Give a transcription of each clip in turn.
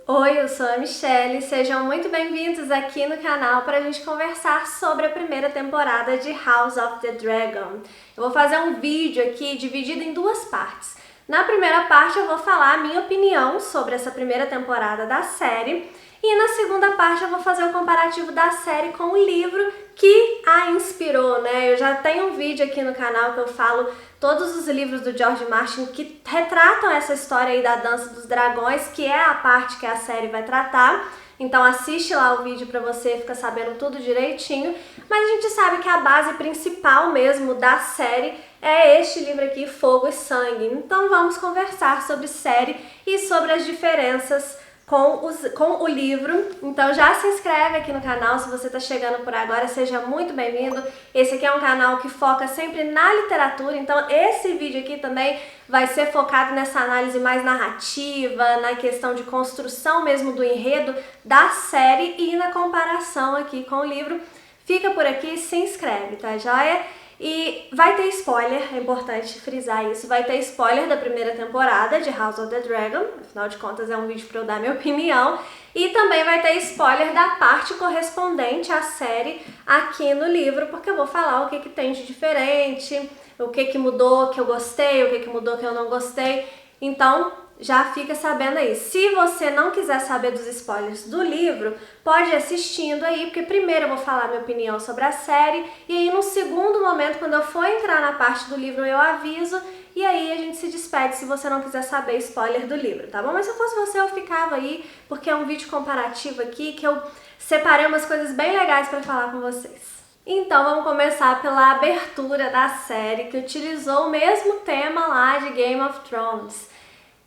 Oi, eu sou a Michelle, sejam muito bem-vindos aqui no canal para a gente conversar sobre a primeira temporada de House of the Dragon. Eu vou fazer um vídeo aqui dividido em duas partes. Na primeira parte eu vou falar a minha opinião sobre essa primeira temporada da série e na segunda parte eu vou fazer o comparativo da série com o livro que a inspirou, né? Eu já tenho um vídeo aqui no canal que eu falo todos os livros do George Martin que retratam essa história aí da Dança dos Dragões, que é a parte que a série vai tratar. Então assiste lá o vídeo pra você ficar sabendo tudo direitinho. Mas a gente sabe que a base principal mesmo da série é este livro aqui, Fogo e Sangue. Então vamos conversar sobre série e sobre as diferenças com o livro. Então já se inscreve aqui no canal se você está chegando por agora, seja muito bem-vindo. Esse aqui é um canal que foca sempre na literatura, então esse vídeo aqui também vai ser focado nessa análise mais narrativa, na questão de construção mesmo do enredo da série e na comparação aqui com o livro. Fica por aqui e se inscreve, tá joia? E vai ter spoiler, é importante frisar isso, vai ter spoiler da primeira temporada de House of the Dragon, afinal de contas é um vídeo para eu dar minha opinião, e também vai ter spoiler da parte correspondente à série aqui no livro, porque eu vou falar o que tem de diferente, o que mudou que eu gostei, o que mudou que eu não gostei, então já fica sabendo aí. Se você não quiser saber dos spoilers do livro, pode ir assistindo aí, porque primeiro eu vou falar minha opinião sobre a série, e aí no segundo momento, quando eu for entrar na parte do livro, eu aviso, e aí a gente se despede se você não quiser saber spoiler do livro, tá bom? Mas se eu fosse você, eu ficava aí, porque é um vídeo comparativo aqui, que eu separei umas coisas bem legais pra falar com vocês. Então vamos começar pela abertura da série, que utilizou o mesmo tema lá de Game of Thrones.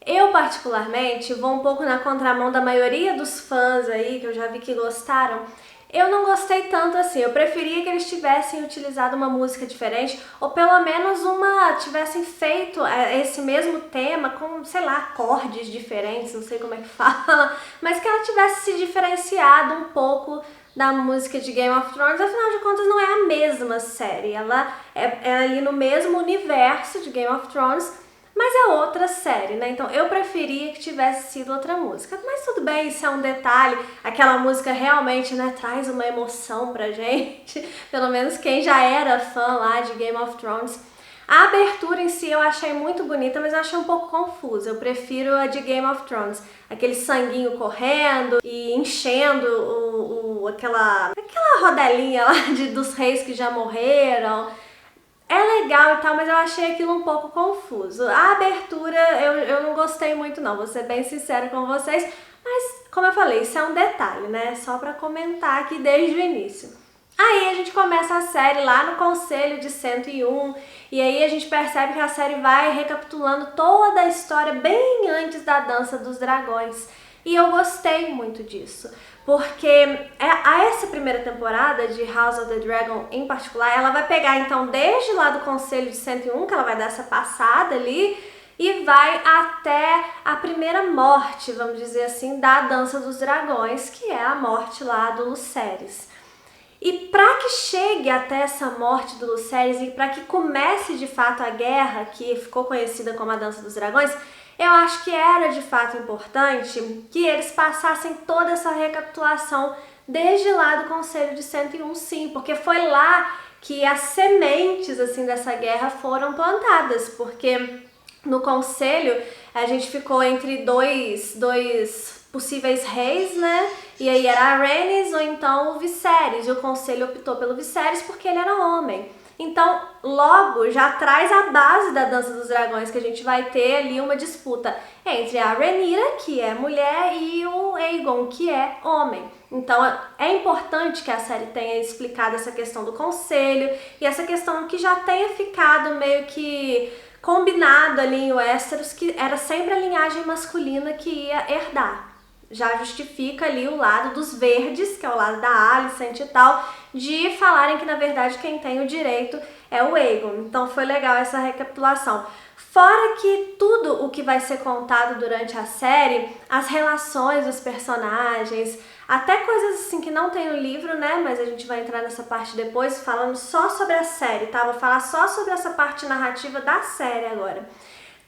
Eu, particularmente, vou um pouco na contramão da maioria dos fãs aí, que eu já vi que gostaram. Eu não gostei tanto assim, eu preferia que eles tivessem utilizado uma música diferente, ou pelo menos tivessem feito esse mesmo tema com, sei lá, acordes diferentes, não sei como é que fala, mas que ela tivesse se diferenciado um pouco da música de Game of Thrones. Afinal de contas não é a mesma série, ela é ali no mesmo universo de Game of Thrones, mas é outra série, né? Então eu preferia que tivesse sido outra música. Mas tudo bem, isso é um detalhe. Aquela música realmente, né, traz uma emoção pra gente. Pelo menos quem já era fã lá de Game of Thrones. A abertura em si eu achei muito bonita, mas eu achei um pouco confusa. Eu prefiro a de Game of Thrones. Aquele sanguinho correndo e enchendo aquela rodelinha lá dos reis que já morreram. É legal e tal, mas eu achei aquilo um pouco confuso. A abertura eu não gostei muito não, vou ser bem sincera com vocês, mas como eu falei, isso é um detalhe, né? Só pra comentar aqui desde o início. Aí a gente começa a série lá no Conselho de 101, e aí a gente percebe que a série vai recapitulando toda a história bem antes da Dança dos Dragões. E eu gostei muito disso, porque essa primeira temporada de House of the Dragon em particular, ela vai pegar então desde lá do Conselho de 101, que ela vai dar essa passada ali, e vai até a primeira morte, vamos dizer assim, da Dança dos Dragões, que é a morte lá do Lucerys. E para que chegue até essa morte do Lucerys e para que comece de fato a guerra, que ficou conhecida como a Dança dos Dragões, eu acho que era de fato importante que eles passassem toda essa recapitulação desde lá do Conselho de 101, sim, porque foi lá que as sementes assim dessa guerra foram plantadas, porque no Conselho a gente ficou entre dois possíveis reis, né? E aí era a Rhaenys ou então o Viserys, e o Conselho optou pelo Viserys porque ele era homem. Então, logo, já traz a base da Dança dos Dragões, que a gente vai ter ali uma disputa entre a Rhaenyra, que é mulher, e o Aegon, que é homem. Então, é importante que a série tenha explicado essa questão do conselho, e essa questão que já tenha ficado meio que combinado ali em Westeros, que era sempre a linhagem masculina que ia herdar. Já justifica ali o lado dos verdes, que é o lado da Alicent e tal, de falarem que na verdade quem tem o direito é o Aegon. Então foi legal essa recapitulação. Fora que tudo o que vai ser contado durante a série, as relações dos personagens, até coisas assim que não tem no livro, né? Mas a gente vai entrar nessa parte depois, falando só sobre a série, tá? Vou falar só sobre essa parte narrativa da série agora.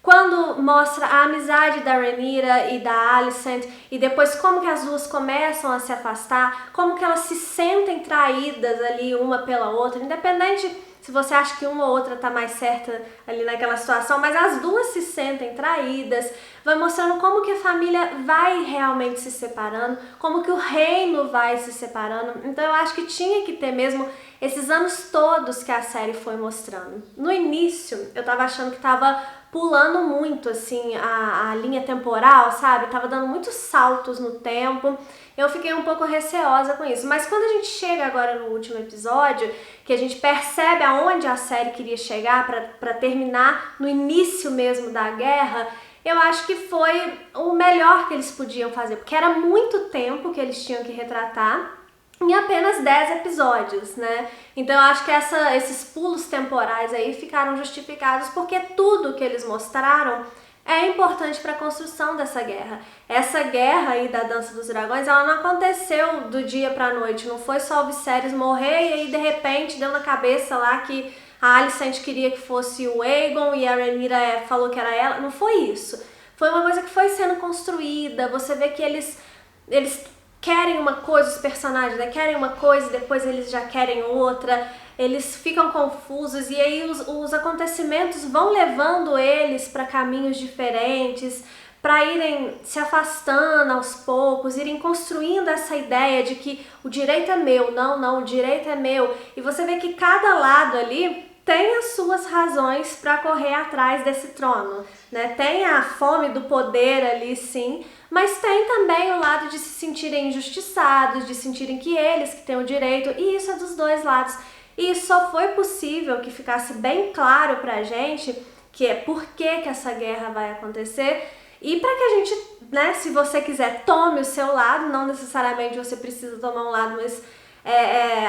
Quando mostra a amizade da Rhaenyra e da Alicent e depois como que as duas começam a se afastar, como que elas se sentem traídas ali uma pela outra, independente se você acha que uma ou outra tá mais certa ali naquela situação, mas as duas se sentem traídas, vai mostrando como que a família vai realmente se separando, como que o reino vai se separando. Então eu acho que tinha que ter mesmo esses anos todos que a série foi mostrando. No início, eu tava achando que tava pulando muito, assim, a linha temporal, sabe? Tava dando muitos saltos no tempo. Eu fiquei um pouco receosa com isso. Mas quando a gente chega agora no último episódio, que a gente percebe aonde a série queria chegar pra terminar no início mesmo da guerra, eu acho que foi o melhor que eles podiam fazer, porque era muito tempo que eles tinham que retratar em apenas 10 episódios, né? Então eu acho que esses pulos temporais aí ficaram justificados porque tudo que eles mostraram é importante para a construção dessa guerra. Essa guerra aí da Dança dos Dragões, ela não aconteceu do dia pra noite, não foi só o Viserys morrer e aí de repente deu na cabeça lá que a Alicent queria que fosse o Aegon e a Rhaenyra falou que era ela. Não foi isso. Foi uma coisa que foi sendo construída. Você vê que eles querem uma coisa, os personagens, né? Querem uma coisa e depois eles já querem outra, eles ficam confusos e aí os acontecimentos vão levando eles para caminhos diferentes, para irem se afastando aos poucos, irem construindo essa ideia de que o direito é meu, não, o direito é meu. E você vê que cada lado ali tem as suas razões para correr atrás desse trono, né? Tem a fome do poder ali, sim, mas tem também o lado de se sentirem injustiçados, de sentirem que eles que têm o direito, e isso é dos dois lados. E só foi possível que ficasse bem claro pra gente que é por que essa guerra vai acontecer e para que a gente, né, se você quiser, tome o seu lado, não necessariamente você precisa tomar um lado, mas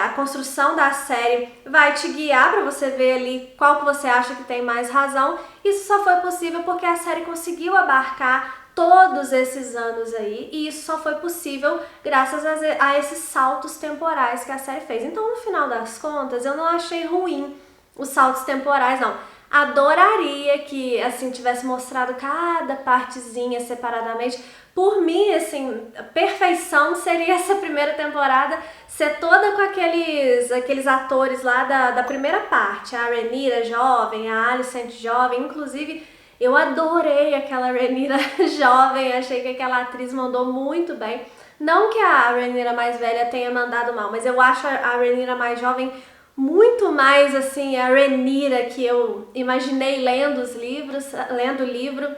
a construção da série vai te guiar para você ver ali qual que você acha que tem mais razão. Isso só foi possível porque a série conseguiu abarcar todos esses anos aí, e isso só foi possível graças a esses saltos temporais que a série fez. Então, no final das contas, eu não achei ruim os saltos temporais, não. Adoraria que, assim, tivesse mostrado cada partezinha separadamente. Por mim, assim, a perfeição seria essa primeira temporada ser toda com aqueles atores lá da primeira parte. A Rhaenyra jovem, a Alicent jovem, inclusive eu adorei aquela Rhaenyra jovem, achei que aquela atriz mandou muito bem. Não que a Rhaenyra mais velha tenha mandado mal, mas eu acho a Rhaenyra mais jovem muito mais, assim, a Rhaenyra que eu imaginei lendo o livro.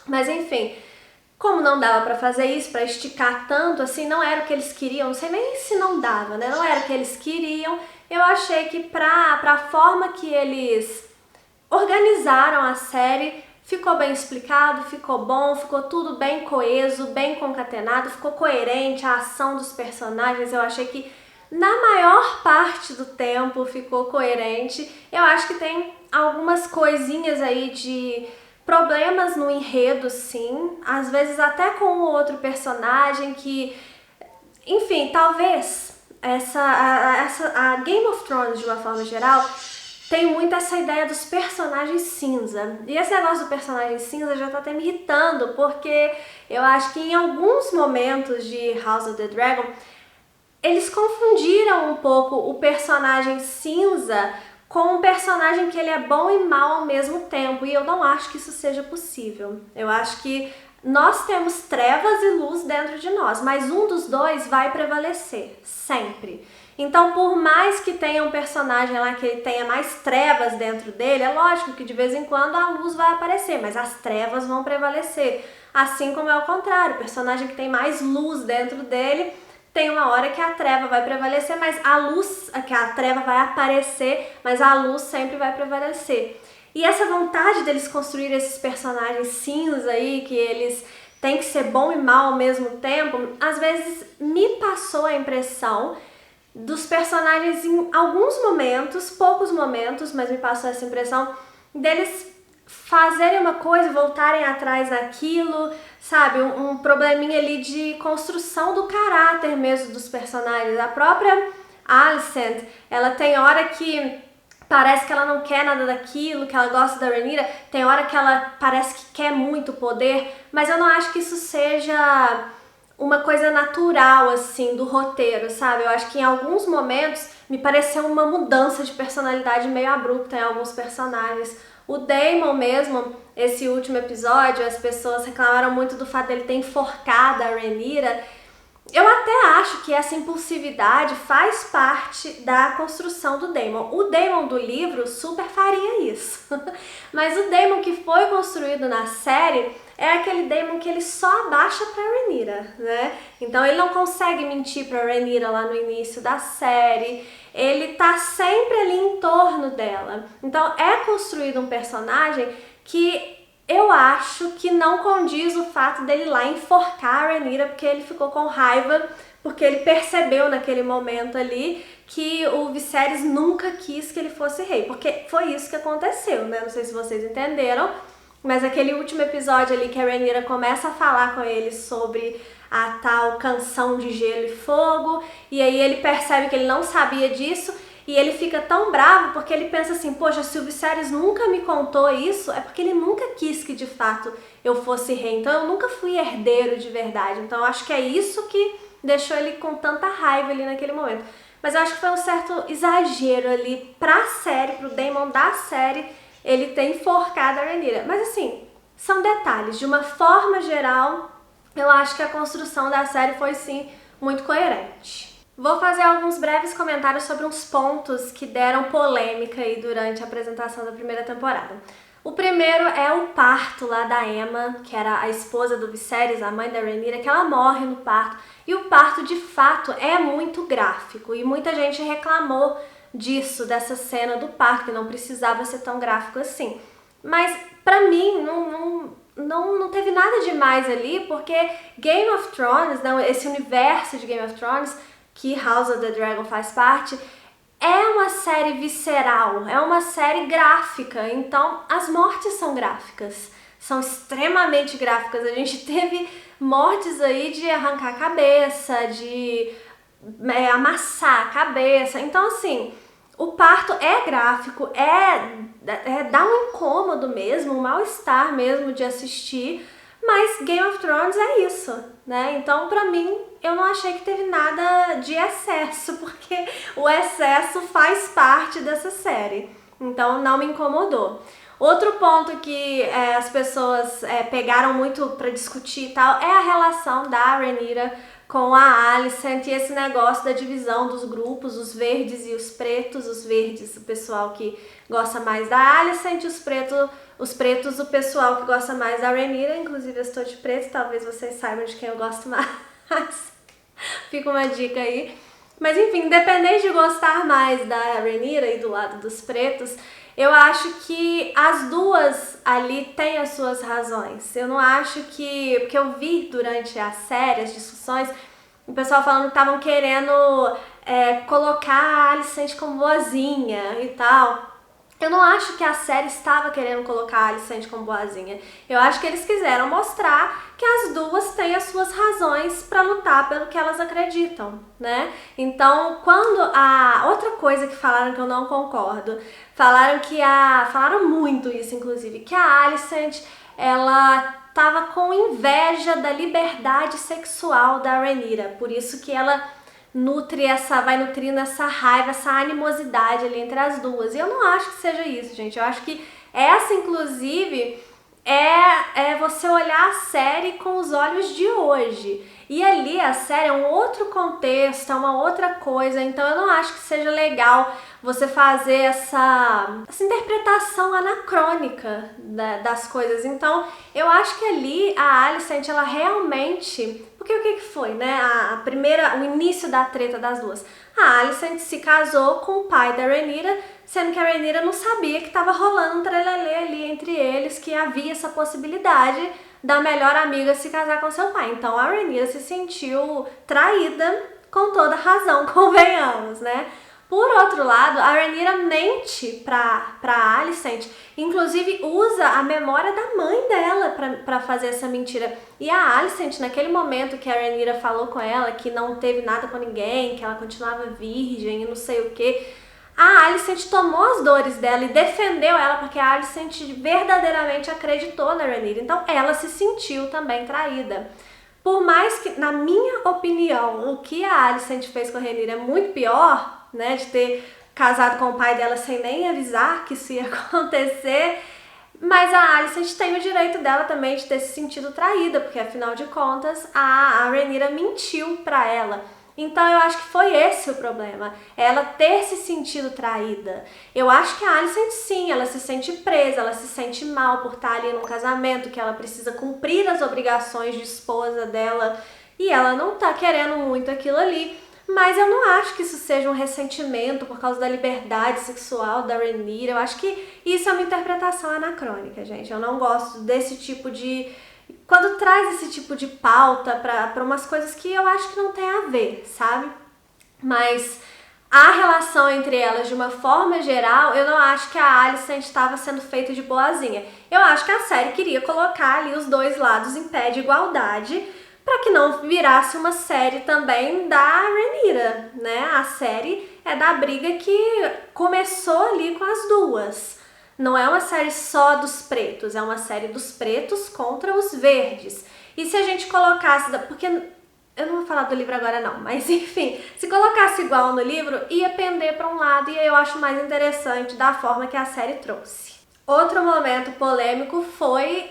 Mas enfim, como não dava pra fazer isso, pra esticar tanto, assim, não era o que eles queriam, não sei nem se não dava, né? Não era o que eles queriam. Eu achei que pra forma que eles organizaram a série, ficou bem explicado, ficou bom, ficou tudo bem coeso, bem concatenado, ficou coerente, a ação dos personagens, eu achei que na maior parte do tempo ficou coerente. Eu acho que tem algumas coisinhas aí de problemas no enredo, sim, às vezes até com o outro personagem que, enfim, talvez a Game of Thrones, de uma forma geral, tem muito essa ideia dos personagens cinza. E esse negócio do personagem cinza já tá até me irritando, porque eu acho que em alguns momentos de House of the Dragon, eles confundiram um pouco o personagem cinza com um personagem que ele é bom e mal ao mesmo tempo. E eu não acho que isso seja possível. Eu acho que nós temos trevas e luz dentro de nós, mas um dos dois vai prevalecer, sempre. Então, por mais que tenha um personagem lá que ele tenha mais trevas dentro dele, é lógico que de vez em quando a luz vai aparecer, mas as trevas vão prevalecer. Assim como é o contrário, o personagem que tem mais luz dentro dele, tem uma hora que a treva vai prevalecer, mas a luz, que a treva vai aparecer, mas a luz sempre vai prevalecer. E essa vontade deles construir esses personagens cinza aí, que eles têm que ser bom e mal ao mesmo tempo, às vezes me passou a impressão dos personagens em alguns momentos, poucos momentos, mas me passou essa impressão deles fazerem uma coisa e voltarem atrás daquilo, sabe? Um probleminha ali de construção do caráter mesmo dos personagens. A própria Alicent, ela tem hora que parece que ela não quer nada daquilo, que ela gosta da Rhaenyra, tem hora que ela parece que quer muito poder, mas eu não acho que isso seja uma coisa natural, assim, do roteiro, sabe? Eu acho que em alguns momentos me pareceu uma mudança de personalidade meio abrupta em alguns personagens. O Daemon mesmo, esse último episódio, as pessoas reclamaram muito do fato dele ter enforcado a Rhaenyra. Eu até acho que essa impulsividade faz parte da construção do Daemon. O Daemon do livro super faria isso. Mas o Daemon que foi construído na série é aquele Daemon que ele só abaixa pra Rhaenyra, né? Então ele não consegue mentir pra Rhaenyra lá no início da série. Ele tá sempre ali em torno dela. Então é construído um personagem que eu acho que não condiz o fato dele ir lá enforcar a Rhaenyra, porque ele ficou com raiva, porque ele percebeu naquele momento ali que o Viserys nunca quis que ele fosse rei, porque foi isso que aconteceu, né? Não sei se vocês entenderam, mas aquele último episódio ali que a Rhaenyra começa a falar com ele sobre a tal canção de gelo e fogo, e aí ele percebe que ele não sabia disso, e ele fica tão bravo porque ele pensa assim, poxa, se o Viserys nunca me contou isso, é porque ele nunca quis que de fato eu fosse rei, então eu nunca fui herdeiro de verdade. Então eu acho que é isso que deixou ele com tanta raiva ali naquele momento. Mas eu acho que foi um certo exagero ali pra série, pro Daemon da série, ele ter enforcado a Rhaenyra. Mas assim, são detalhes. De uma forma geral, eu acho que a construção da série foi sim muito coerente. Vou fazer alguns breves comentários sobre uns pontos que deram polêmica aí durante a apresentação da primeira temporada. O primeiro é o parto lá da Aemma, que era a esposa do Viserys, a mãe da Rhaenyra, que ela morre no parto. E o parto, de fato, é muito gráfico. E muita gente reclamou disso, dessa cena do parto, que não precisava ser tão gráfico assim. Mas, pra mim, não teve nada demais ali, porque Game of Thrones, esse universo de Game of Thrones, que House of the Dragon faz parte, é uma série visceral, é uma série gráfica, então as mortes são gráficas, são extremamente gráficas. A gente teve mortes aí de arrancar a cabeça, de amassar a cabeça, então assim, o parto é gráfico, dá um incômodo mesmo, um mal-estar mesmo de assistir, mas Game of Thrones é isso, né? Então, pra mim, eu não achei que teve nada de excesso, porque o excesso faz parte dessa série. Então, não me incomodou. Outro ponto que as pessoas pegaram muito pra discutir e tal é a relação da Rhaenyra com a Alicent e esse negócio da divisão dos grupos, os verdes e os pretos. Os verdes, o pessoal que gosta mais da Alicent, os pretos, o pessoal que gosta mais da Rhaenyra. Inclusive eu estou de preto, talvez vocês saibam de quem eu gosto mais. Fica uma dica aí. Mas enfim, independente de gostar mais da Rhaenyra e do lado dos pretos, eu acho que as duas ali têm as suas razões. Eu não acho que... Porque eu vi durante a série, as discussões, o pessoal falando que estavam querendo colocar a Alicent como boazinha e tal. Eu não acho que a série estava querendo colocar a Alicent como boazinha. Eu acho que eles quiseram mostrar que as duas têm as suas razões para lutar pelo que elas acreditam, né? Então, quando outra coisa que falaram que eu não concordo, falaram muito isso, inclusive, que a Alicent, ela tava com inveja da liberdade sexual da Rhaenyra, por isso que ela vai nutrindo essa raiva, essa animosidade ali entre as duas. E eu não acho que seja isso, gente. Eu acho que essa, inclusive, é você olhar a série com os olhos de hoje. E ali a série é um outro contexto, é uma outra coisa, então eu não acho que seja legal você fazer essa interpretação anacrônica das coisas. Então eu acho que ali a Alicent, ela realmente... Porque o que foi, né? O início da treta das duas. A Alicent se casou com o pai da Rhaenyra, sendo que a Rhaenyra não sabia que estava rolando um trelelê ali entre eles, que havia essa possibilidade da melhor amiga se casar com seu pai. Então a Rhaenyra se sentiu traída com toda razão, convenhamos, né? Por outro lado, a Rhaenyra mente pra Alicent, inclusive usa a memória da mãe dela pra fazer essa mentira. E a Alicent, naquele momento que a Rhaenyra falou com ela que não teve nada com ninguém, que ela continuava virgem e não sei o que, a Alicent tomou as dores dela e defendeu ela, porque a Alicent verdadeiramente acreditou na Rhaenyra, então ela se sentiu também traída. Por mais que, na minha opinião, o que a Alicent fez com a Rhaenyra é muito pior, né, de ter casado com o pai dela sem nem avisar que isso ia acontecer, mas a Alicent tem o direito dela também de ter se sentido traída, porque afinal de contas a Rhaenyra mentiu pra ela. Então eu acho que foi esse o problema, ela ter se sentido traída. Eu acho que a Alicent sim, ela se sente presa, ela se sente mal por estar ali num casamento, que ela precisa cumprir as obrigações de esposa dela e ela não tá querendo muito aquilo ali. Mas eu não acho que isso seja um ressentimento por causa da liberdade sexual da Rhaenyra. Eu acho que isso é uma interpretação anacrônica, gente. Eu não gosto desse tipo de... Quando traz esse tipo de pauta pra umas coisas que eu acho que não tem a ver, sabe? Mas a relação entre elas, de uma forma geral, eu não acho que a Alicent estava sendo feita de boazinha. Eu acho que a série queria colocar ali os dois lados em pé de igualdade, para que não virasse uma série também da Rhaenyra, né? A série é da briga que começou ali com as duas. Não é uma série só dos pretos, é uma série dos pretos contra os verdes. E se a gente colocasse... Porque eu não vou falar do livro agora não, mas enfim, se colocasse igual no livro, ia pender para um lado e eu acho mais interessante da forma que a série trouxe. Outro momento polêmico foi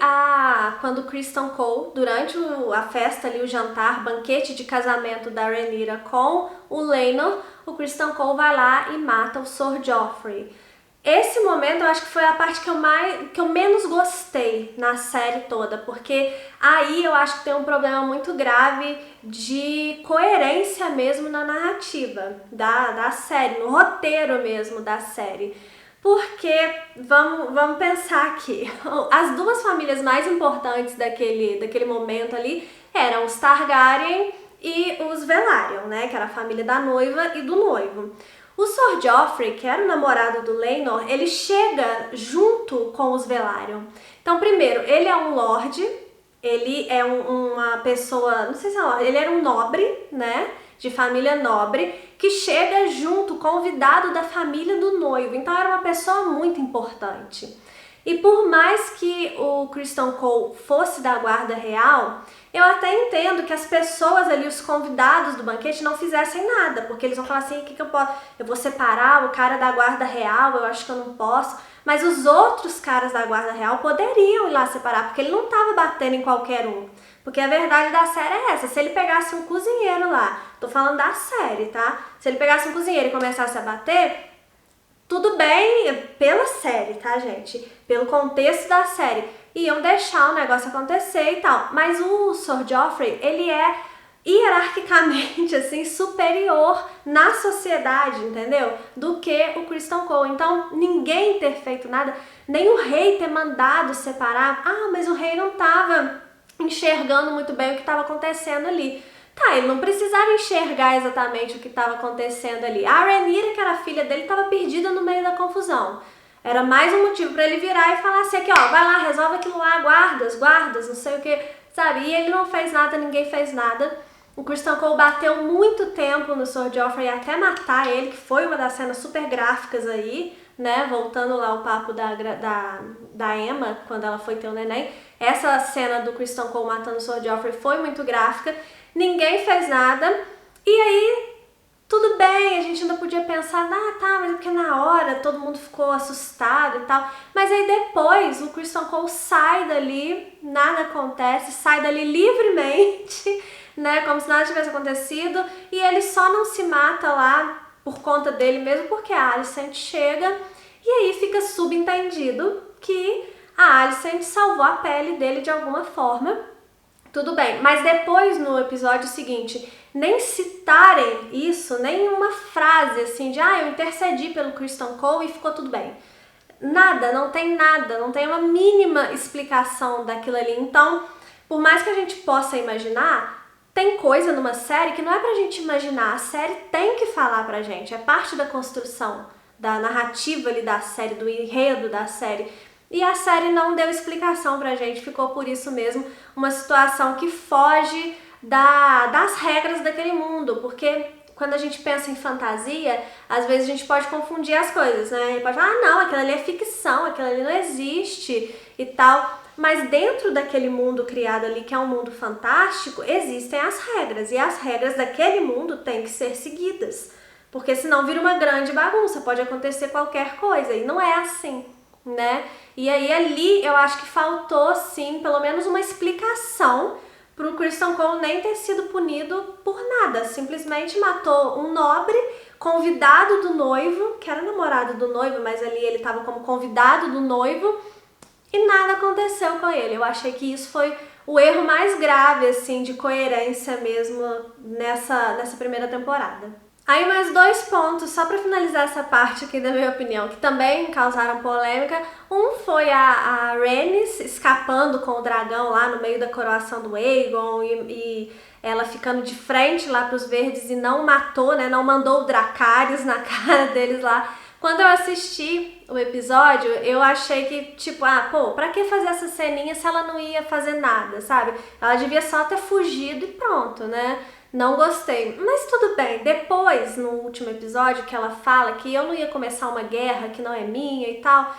quando Criston Cole, durante a festa ali, o jantar, banquete de casamento da Rhaenyra com o Laenor, o Criston Cole vai lá e mata o Sir Joffrey. Esse momento eu acho que foi a parte que eu menos gostei na série toda, porque aí eu acho que tem um problema muito grave de coerência mesmo na narrativa da série, no roteiro mesmo da série. Porque, vamos pensar aqui, as duas famílias mais importantes daquele momento ali eram os Targaryen e os Velaryon, né, que era a família da noiva e do noivo. O Sir Joffrey, que era o namorado do Laenor, ele chega junto com os Velaryon. Então, primeiro, ele é um lorde, ele é uma pessoa, não sei se é um lorde, ele era um nobre, né, de família nobre, que chega junto, convidado da família do noivo. Então era uma pessoa muito importante. E por mais que o Criston Cole fosse da guarda real, eu até entendo que as pessoas ali, os convidados do banquete, não fizessem nada, porque eles vão falar assim, o que eu posso? Eu vou separar o cara da guarda real, eu acho que eu não posso. Mas os outros caras da guarda real poderiam ir lá separar, porque ele não estava batendo em qualquer um. Porque a verdade da série é essa, se ele pegasse um cozinheiro lá, tô falando da série, tá? Se ele pegasse um cozinheiro e começasse a bater, tudo bem pela série, tá, gente? Pelo contexto da série, iam deixar o negócio acontecer e tal. Mas o Sir Joffrey, ele é hierarquicamente, assim, superior na sociedade, entendeu? Do que o Criston Cole. Então, ninguém ter feito nada, nem o rei ter mandado separar. Ah, mas o rei não tava enxergando muito bem o que estava acontecendo ali. Tá, ele não precisava enxergar exatamente o que estava acontecendo ali. A Rhaenyra, que era a filha dele, estava perdida no meio da confusão. Era mais um motivo para ele virar e falar assim, aqui ó, vai lá, resolve aquilo lá, guardas, não sei o que, sabe? E ele não fez nada, ninguém fez nada. O Criston Cole bateu muito tempo no Sir Joffrey até matar ele, que foi uma das cenas super gráficas aí, né? Voltando lá ao papo da Emma, quando ela foi ter o neném. Essa cena do Criston Cole matando o Sir Joffrey foi muito gráfica. Ninguém fez nada. E aí, tudo bem, a gente ainda podia pensar, tá, mas é porque na hora todo mundo ficou assustado e tal. Mas aí depois o Criston Cole sai dali, nada acontece, sai dali livremente, né? Como se nada tivesse acontecido. E ele só não se mata lá por conta dele mesmo, porque a Alicent chega e aí fica subentendido que a Alicent salvou a pele dele de alguma forma. Tudo bem, mas depois no episódio seguinte, nem citarem isso, nem uma frase assim de eu intercedi pelo Criston Cole e ficou tudo bem. Nada, não tem uma mínima explicação daquilo ali. Então, por mais que a gente possa imaginar, tem coisa numa série que não é pra gente imaginar, a série tem que falar pra gente, é parte da construção, da narrativa ali da série, do enredo da série. E a série não deu explicação pra gente, ficou por isso mesmo uma situação que foge das regras daquele mundo, porque quando a gente pensa em fantasia, às vezes a gente pode confundir as coisas, né? Ele pode falar, ah, não, aquilo ali é ficção, aquilo ali não existe e tal. Mas dentro daquele mundo criado ali, que é um mundo fantástico, existem as regras. E as regras daquele mundo têm que ser seguidas. Porque senão vira uma grande bagunça, pode acontecer qualquer coisa. E não é assim, né? E aí ali eu acho que faltou, sim, pelo menos uma explicação pro Criston Cole nem ter sido punido por nada. Simplesmente matou um nobre, convidado do noivo, que era namorado do noivo, mas ali ele estava como convidado do noivo, e nada aconteceu com ele. Eu achei que isso foi o erro mais grave, assim, de coerência mesmo nessa primeira temporada. Aí mais 2 pontos, só pra finalizar essa parte aqui da minha opinião, que também causaram polêmica. Um foi a Rhaenys escapando com o dragão lá no meio da coroação do Aegon e ela ficando de frente lá pros verdes e não matou, né, não mandou o Dracarys na cara deles lá. Quando eu assisti o episódio, eu achei que, tipo, pra que fazer essa ceninha se ela não ia fazer nada, sabe? Ela devia só ter fugido e pronto, né? Não gostei, mas tudo bem. Depois, no último episódio, que ela fala que eu não ia começar uma guerra que não é minha e tal,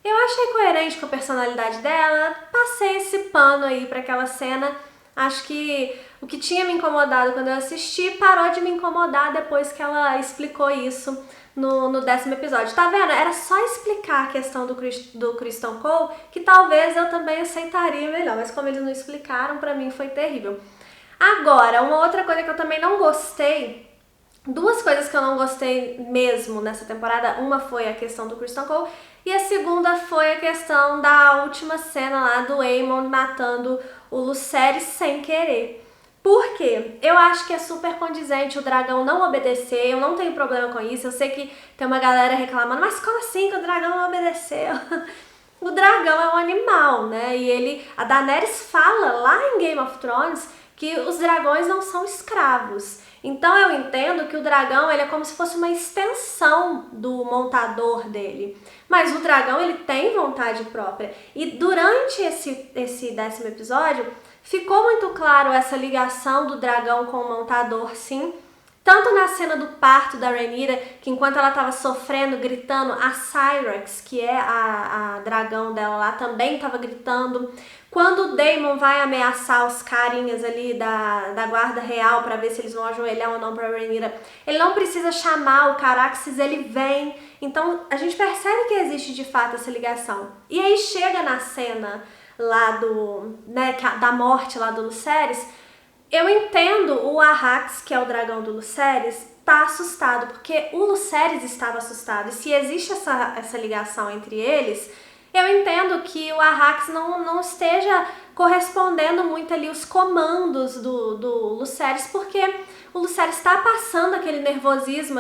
eu achei coerente com a personalidade dela, passei esse pano aí pra aquela cena. Acho que o que tinha me incomodado quando eu assisti parou de me incomodar depois que ela explicou isso no 10º episódio. Tá vendo? Era só explicar a questão do Criston Cole que talvez eu também aceitaria melhor, mas como eles não explicaram, pra mim foi terrível. Agora, uma outra coisa que eu também não gostei, 2 coisas que eu não gostei mesmo nessa temporada, uma foi a questão do Criston Cole e a segunda foi a questão da última cena lá do Aemond matando o Lucerys sem querer. Por quê? Eu acho que é super condizente o dragão não obedecer, eu não tenho problema com isso, eu sei que tem uma galera reclamando, mas como assim que o dragão não obedeceu? O dragão é um animal, né? E a Daenerys fala lá em Game of Thrones que os dragões não são escravos. Então eu entendo que o dragão ele é como se fosse uma extensão do montador dele. Mas o dragão ele tem vontade própria. E durante esse 10º episódio ficou muito claro essa ligação do dragão com o montador, sim. Tanto na cena do parto da Rhaenyra, que enquanto ela estava sofrendo, gritando, a Syrax, que é a dragão dela lá, também estava gritando. Quando o Daemon vai ameaçar os carinhas ali da guarda real para ver se eles vão ajoelhar ou não pra Rhaenyra, ele não precisa chamar o Caraxes, ele vem. Então a gente percebe que existe de fato essa ligação. E aí chega na cena lá da morte lá do Lucerys, eu entendo o Arrax, que é o dragão do Lucerys, tá assustado, porque o Lucerys estava assustado. E se existe essa ligação entre eles, eu entendo que o Arrax não esteja correspondendo muito ali os comandos do Lucerys, porque o Lucerys está passando aquele nervosismo,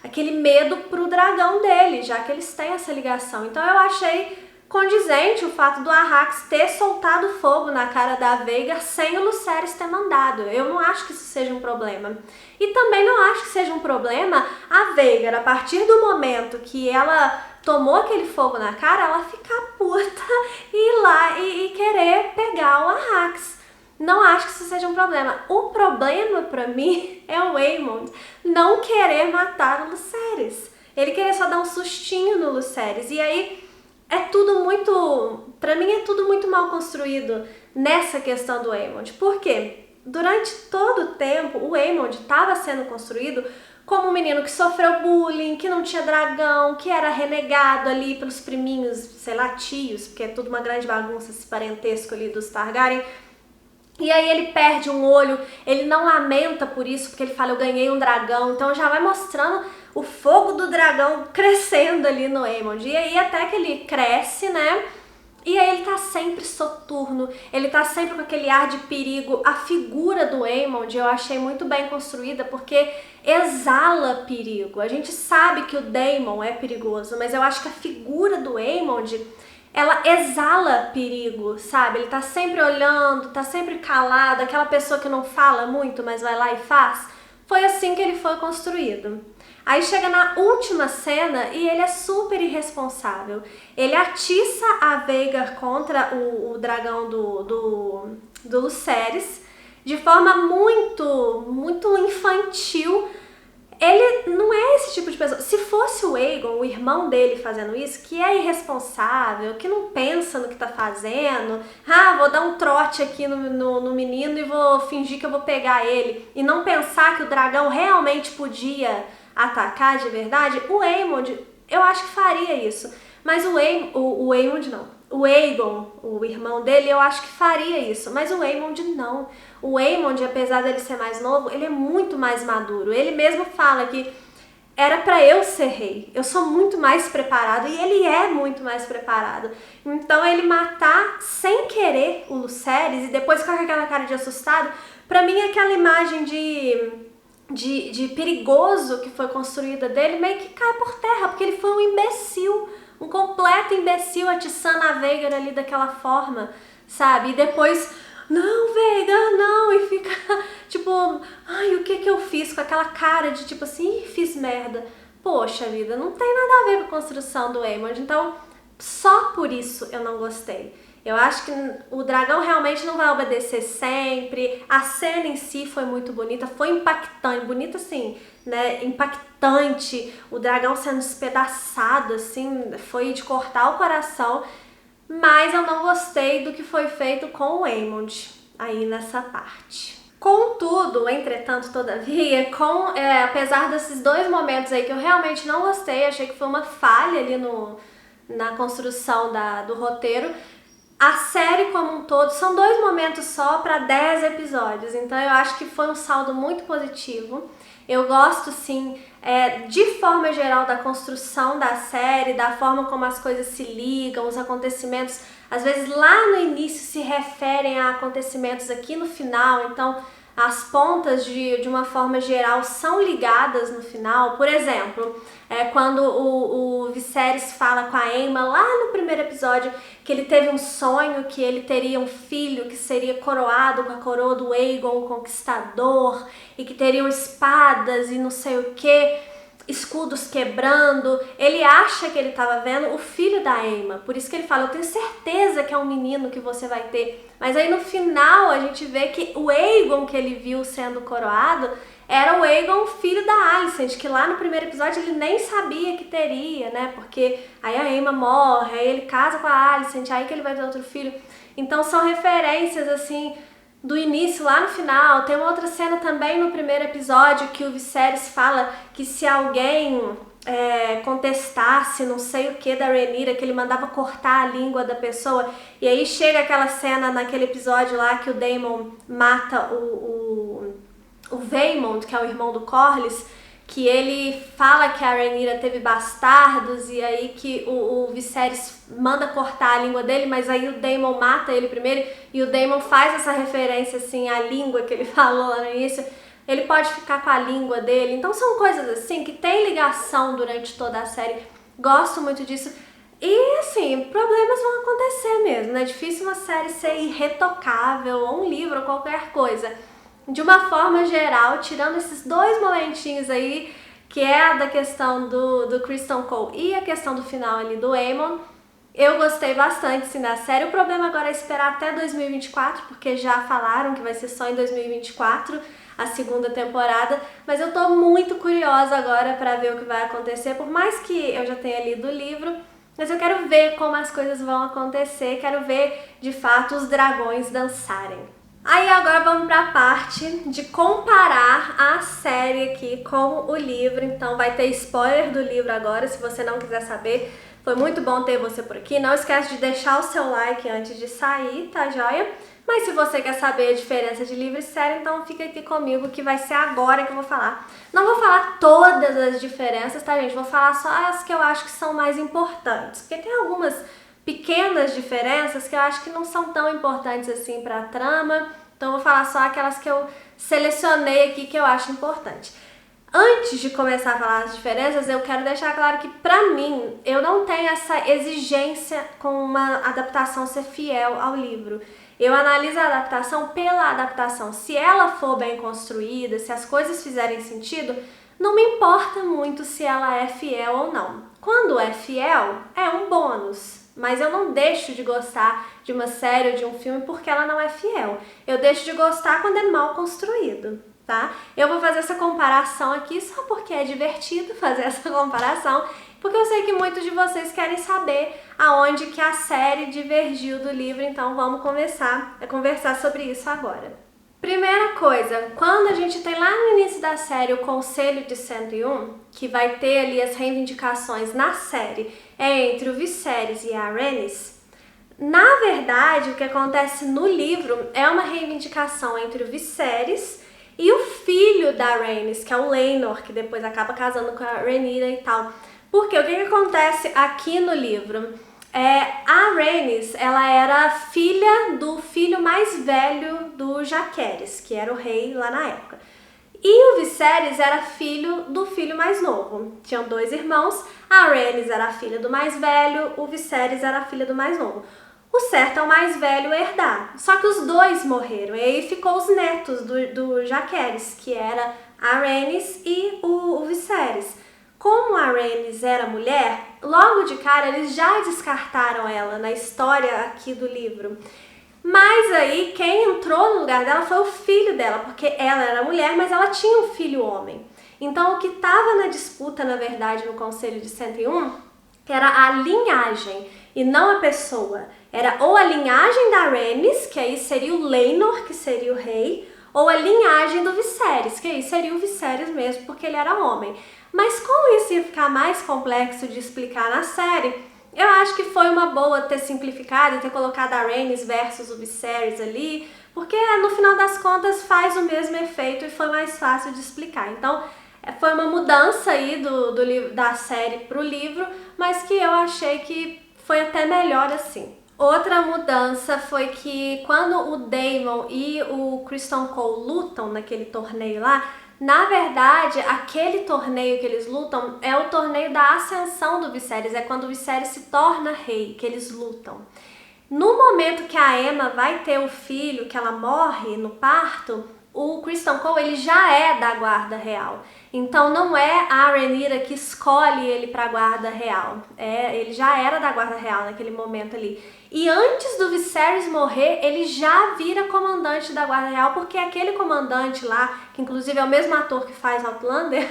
aquele medo pro dragão dele, já que eles têm essa ligação. Então eu achei condizente o fato do Arrax ter soltado fogo na cara da Veiga sem o Lucerys ter mandado. Eu não acho que isso seja um problema. E também não acho que seja um problema a Veiga, a partir do momento que ela tomou aquele fogo na cara, ela ficar puta e ir lá e querer pegar o Arrax. Não acho que isso seja um problema. O problema pra mim é o Aemond não querer matar o Lucerys. Ele querer só dar um sustinho no Lucerys. E aí é tudo muito, pra mim é tudo muito mal construído nessa questão do Aemond. Por quê? Durante todo o tempo, o Aemond estava sendo construído como um menino que sofreu bullying, que não tinha dragão, que era renegado ali pelos priminhos, sei lá, tios, porque é tudo uma grande bagunça esse parentesco ali dos Targaryen. E aí ele perde um olho, ele não lamenta por isso, porque ele fala, eu ganhei um dragão, então já vai mostrando o fogo do dragão crescendo ali no Aemond. E aí até que ele cresce, né? E aí ele tá sempre soturno, ele tá sempre com aquele ar de perigo. A figura do Aemond eu achei muito bem construída, porque exala perigo. A gente sabe que o Daemon é perigoso, mas eu acho que a figura do Aemond, ela exala perigo, sabe? Ele tá sempre olhando, tá sempre calado, aquela pessoa que não fala muito, mas vai lá e faz. Foi assim que ele foi construído. Aí chega na última cena e ele é super irresponsável. Ele atiça a Veigar contra o dragão do Lucerys de forma muito, muito infantil, Ele não é esse tipo de pessoa. Se fosse o Aegon, o irmão dele, fazendo isso, que é irresponsável, que não pensa no que tá fazendo, vou dar um trote aqui no menino e vou fingir que eu vou pegar ele, e não pensar que o dragão realmente podia atacar de verdade, o Aemond, eu acho que faria isso. Mas o Aemond não. O Aegon, o irmão dele, eu acho que faria isso, mas o Aemond não. O Aemond, apesar dele ser mais novo, ele é muito mais maduro. Ele mesmo fala que era pra eu ser rei. Eu sou muito mais preparado e ele é muito mais preparado. Então ele matar sem querer o Lucerys e depois com aquela cara de assustado, pra mim aquela imagem de perigoso que foi construída dele meio que cai por terra, porque ele foi um imbecil. Um completo imbecil atiçando a Veigar ali daquela forma, sabe? E depois, não, Veigar, não, e fica tipo, ai, o que eu fiz? Com aquela cara de tipo assim, fiz merda. Poxa vida, não tem nada a ver com a construção do Aemond, então só por isso eu não gostei. Eu acho que o dragão realmente não vai obedecer sempre. A cena em si foi muito bonita, foi impactante, bonita assim, né? Impactante. O dragão sendo despedaçado, assim, foi de cortar o coração. Mas eu não gostei do que foi feito com o Aemond aí nessa parte. Contudo, entretanto, todavia, apesar desses dois momentos aí que eu realmente não gostei, achei que foi uma falha ali na construção do roteiro. A série como um todo são 2 momentos só para 10 episódios, então eu acho que foi um saldo muito positivo. Eu gosto sim, de forma geral, da construção da série, da forma como as coisas se ligam, os acontecimentos, às vezes lá no início se referem a acontecimentos aqui no final, então as pontas de uma forma geral são ligadas no final. Por exemplo, quando o Viserys fala com a Aemma lá no primeiro episódio que ele teve um sonho que ele teria um filho que seria coroado com a coroa do Aegon, o Conquistador, e que teriam espadas e não sei o que, escudos quebrando. Ele acha que ele estava vendo o filho da Aemma, por isso que ele fala, eu tenho certeza que é um menino que você vai ter. Mas aí no final a gente vê que o Aegon que ele viu sendo coroado era o Aegon, filho da Alicent, que lá no primeiro episódio ele nem sabia que teria, né? Porque aí a Aemma morre, aí ele casa com a Alicent, aí que ele vai ter outro filho. Então são referências assim do início lá no final. Tem uma outra cena também no primeiro episódio que o Viserys fala que se alguém contestasse não sei o que da Rhaenyra, que ele mandava cortar a língua da pessoa, e aí chega aquela cena naquele episódio lá que o Daemon mata o Vaemond, que é o irmão do Corlys, que ele fala que a Rhaenyra teve bastardos e aí que o Viserys manda cortar a língua dele, mas aí o Daemon mata ele primeiro e o Daemon faz essa referência assim à língua que ele falou lá no início. Ele pode ficar com a língua dele. Então são coisas assim que tem ligação durante toda a série. Gosto muito disso. E assim, problemas vão acontecer mesmo, né? É difícil uma série ser irretocável, ou um livro, ou qualquer coisa. De uma forma geral, tirando esses 2 momentinhos aí, que é a da questão do Criston Cole e a questão do final ali do Aemon, eu gostei bastante sim da série. O problema agora é esperar até 2024, porque já falaram que vai ser só em 2024 a segunda temporada, mas eu tô muito curiosa agora para ver o que vai acontecer, por mais que eu já tenha lido o livro, mas eu quero ver como as coisas vão acontecer, quero ver de fato os dragões dançarem. Aí agora vamos para a parte de comparar a série aqui com o livro, então vai ter spoiler do livro agora, se você não quiser saber. Foi muito bom ter você por aqui, não esquece de deixar o seu like antes de sair, tá joia? Mas se você quer saber a diferença de livro e série, então fica aqui comigo que vai ser agora que eu vou falar. Não vou falar todas as diferenças, tá gente? Vou falar só as que eu acho que são mais importantes, porque tem algumas pequenas diferenças que eu acho que não são tão importantes assim pra trama, então eu vou falar só aquelas que eu selecionei aqui que eu acho importante. Antes de começar a falar as diferenças, eu quero deixar claro que pra mim, eu não tenho essa exigência com uma adaptação ser fiel ao livro. Eu analiso a adaptação pela adaptação. Se ela for bem construída, se as coisas fizerem sentido, não me importa muito se ela é fiel ou não. Quando é fiel, é um bônus. Mas eu não deixo de gostar de uma série ou de um filme porque ela não é fiel. Eu deixo de gostar quando é mal construído. tá? Eu vou fazer essa comparação aqui só porque é divertido fazer essa comparação, porque eu sei que muitos de vocês querem saber aonde que a série divergiu do livro, então vamos começar a conversar sobre isso agora. Primeira coisa, quando a gente tem lá no início da série o Conselho de 101, que vai ter ali as reivindicações na série entre o Viserys e a Rhaenys, na verdade o que acontece no livro é uma reivindicação entre o Viserys e o filho da Rhaenys, que é o Laenor, que depois acaba casando com a Rhaenyra e tal. Porque o que acontece aqui no livro? A Rhaenys, ela era filha do filho mais velho do Jaehaerys, que era o rei lá na época. E o Viserys era filho do filho mais novo. Tinham 2 irmãos, a Rhaenys era a filha do mais velho, o Viserys era a filha do mais novo. O certo é o mais velho herdar. Só que os 2 morreram, e aí ficou os netos do Jaehaerys, que era a Rhaenys e o Viserys. Como a Rhaenys era mulher, logo de cara eles já descartaram ela na história aqui do livro. Mas aí quem entrou no lugar dela foi o filho dela, porque ela era mulher, mas ela tinha um filho homem. Então o que estava na disputa, na verdade, no Conselho de 101, era a linhagem e não a pessoa. Era ou a linhagem da Rhaenys, que aí seria o Laenor, que seria o rei, ou a linhagem do Viserys, que aí seria o Viserys mesmo, porque ele era homem. Mas como isso ia ficar mais complexo de explicar na série, eu acho que foi uma boa ter simplificado e ter colocado a Rhaenys versus o Viserys ali, porque no final das contas faz o mesmo efeito e foi mais fácil de explicar. Então foi uma mudança aí da série pro livro, mas que eu achei que foi até melhor assim. Outra mudança foi que quando o Daemon e o Criston Cole lutam naquele torneio lá, na verdade, aquele torneio que eles lutam é o torneio da ascensão do Viserys, é quando o Viserys se torna rei, que eles lutam. No momento que a Aemma vai ter o filho, que ela morre no parto, o Criston Cole ele já é da guarda real. Então não é a Rhaenyra que escolhe ele para a guarda real. Ele já era da guarda real naquele momento ali. E antes do Viserys morrer, ele já vira comandante da guarda real, porque aquele comandante lá, que inclusive é o mesmo ator que faz Outlander,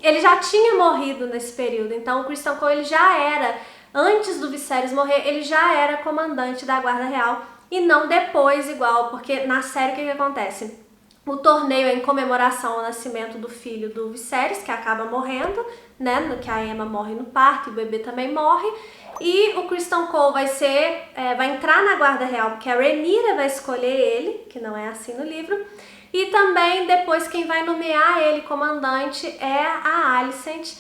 ele já tinha morrido nesse período. Então o Criston Cole ele já era, antes do Viserys morrer, ele já era comandante da guarda real e não depois igual, porque na série o que acontece? O torneio é em comemoração ao nascimento do filho do Viserys, que acaba morrendo, né? Que a Aemma morre no parto e o bebê também morre. E o Criston Cole vai entrar na guarda real, porque a Rhaenyra vai escolher ele, que não é assim no livro. E também depois quem vai nomear ele comandante é a Alicent.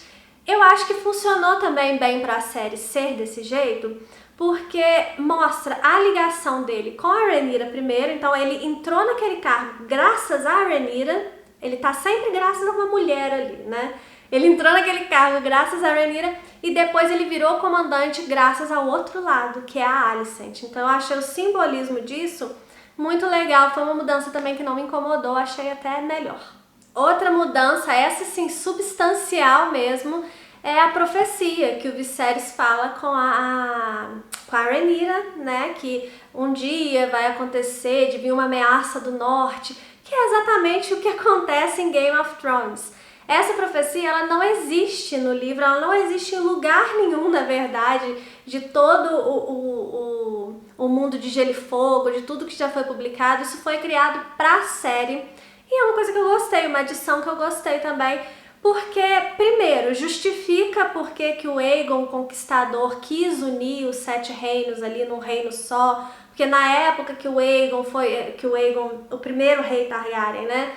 Eu acho que funcionou também bem para a série ser desse jeito, porque mostra a ligação dele com a Rhaenyra primeiro, então ele entrou naquele cargo graças a Rhaenyra, ele tá sempre graças a uma mulher ali, né? Ele entrou naquele cargo graças a Rhaenyra e depois ele virou comandante graças ao outro lado, que é a Alicent. Então eu achei o simbolismo disso muito legal, foi uma mudança também que não me incomodou, achei até melhor. Outra mudança, essa sim substancial mesmo, é a profecia que o Viserys fala com a Rhaenyra, né? Que um dia vai acontecer de vir uma ameaça do norte, que é exatamente o que acontece em Game of Thrones. Essa profecia, ela não existe no livro, ela não existe em lugar nenhum, na verdade, de todo o mundo de Gelo e Fogo, de tudo que já foi publicado. Isso foi criado pra série e é uma coisa que eu gostei, uma adição que eu gostei também, porque, primeiro, justifica por que o Aegon Conquistador quis unir os 7 reinos ali num reino só, porque na época que o Aegon, o primeiro rei Targaryen, né,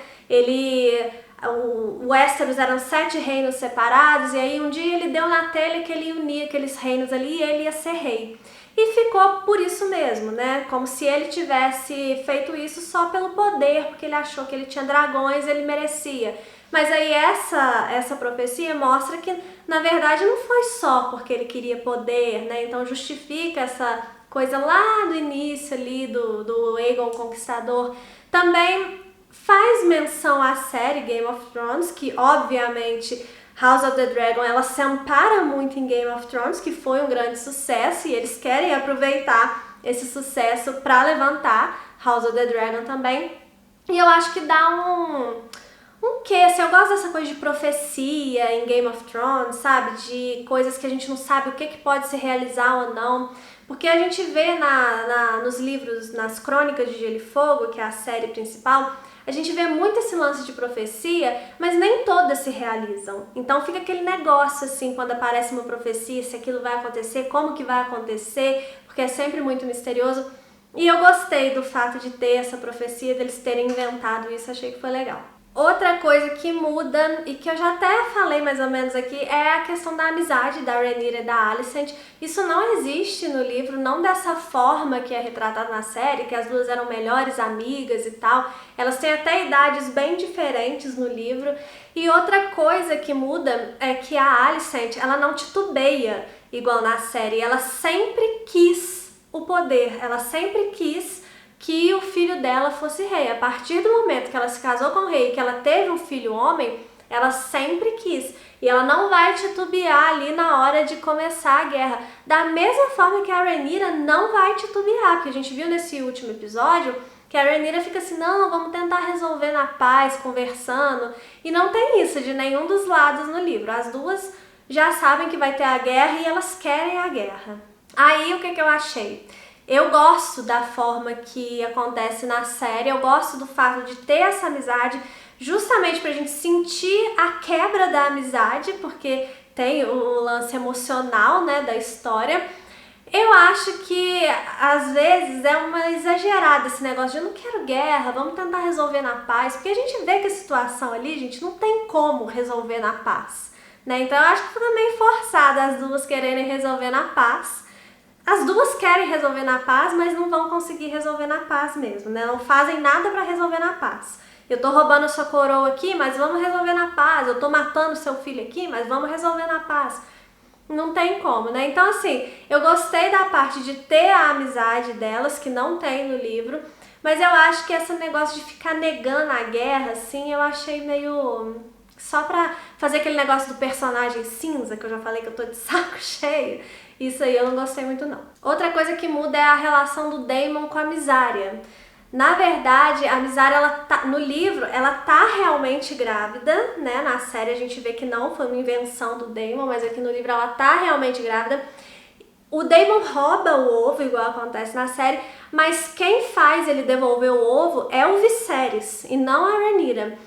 o Westeros eram 7 reinos separados, e aí um dia ele deu na telha que ele unia aqueles reinos ali e ele ia ser rei. E ficou por isso mesmo, né? Como se ele tivesse feito isso só pelo poder, porque ele achou que ele tinha dragões, ele merecia. Mas aí essa profecia mostra que, na verdade, não foi só porque ele queria poder, né? Então justifica essa coisa lá do início ali do Aegon Conquistador. Também faz menção à série Game of Thrones, que obviamente House of the Dragon ela se ampara muito em Game of Thrones, que foi um grande sucesso, e eles querem aproveitar esse sucesso para levantar House of the Dragon também. E eu acho que dá um quê? Assim, eu gosto dessa coisa de profecia em Game of Thrones, sabe? De coisas que a gente não sabe o que pode se realizar ou não. Porque a gente vê nos livros, nas Crônicas de Gelo e Fogo, que é a série principal, a gente vê muito esse lance de profecia, mas nem todas se realizam. Então fica aquele negócio assim, quando aparece uma profecia, se aquilo vai acontecer, como que vai acontecer, porque é sempre muito misterioso. E eu gostei do fato de ter essa profecia, deles terem inventado isso, achei que foi legal. Outra coisa que muda, e que eu já até falei mais ou menos aqui, é a questão da amizade da Rhaenyra e da Alicent. Isso não existe no livro, não dessa forma que é retratado na série, que as duas eram melhores amigas e tal. Elas têm até idades bem diferentes no livro. E outra coisa que muda é que a Alicent, ela não titubeia igual na série. Ela sempre quis o poder, ela sempre quis que o filho dela fosse rei. A partir do momento que ela se casou com o rei, que ela teve um filho homem, ela sempre quis. E ela não vai titubear ali na hora de começar a guerra. Da mesma forma que a Rhaenyra não vai titubear, porque a gente viu nesse último episódio que a Rhaenyra fica assim, não, vamos tentar resolver na paz, conversando. E não tem isso de nenhum dos lados no livro. As duas já sabem que vai ter a guerra e elas querem a guerra. Aí, o que eu achei? Eu gosto da forma que acontece na série, eu gosto do fato de ter essa amizade, justamente pra gente sentir a quebra da amizade, porque tem o lance emocional, né, da história. Eu acho que às vezes é uma exagerada esse negócio de eu não quero guerra, vamos tentar resolver na paz, porque a gente vê que a situação ali, gente, não tem como resolver na paz, né? Então eu acho que fica meio forçada as duas quererem resolver na paz. As duas querem resolver na paz, mas não vão conseguir resolver na paz mesmo, né? Não fazem nada pra resolver na paz. Eu tô roubando sua coroa aqui, mas vamos resolver na paz. Eu tô matando seu filho aqui, mas vamos resolver na paz. Não tem como, né? Então, assim, eu gostei da parte de ter a amizade delas, que não tem no livro, mas eu acho que esse negócio de ficar negando a guerra, assim, eu achei meio... Só pra fazer aquele negócio do personagem cinza, que eu já falei que eu tô de saco cheio. Isso aí eu não gostei muito não. Outra coisa que muda é a relação do Daemon com a Mysaria. Na verdade, a Mysaria, no livro, ela tá realmente grávida, né? Na série a gente vê que não foi uma invenção do Daemon, mas aqui no livro ela tá realmente grávida. O Daemon rouba o ovo, igual acontece na série, mas quem faz ele devolver o ovo é o Viserys, e não a Rhaenyra.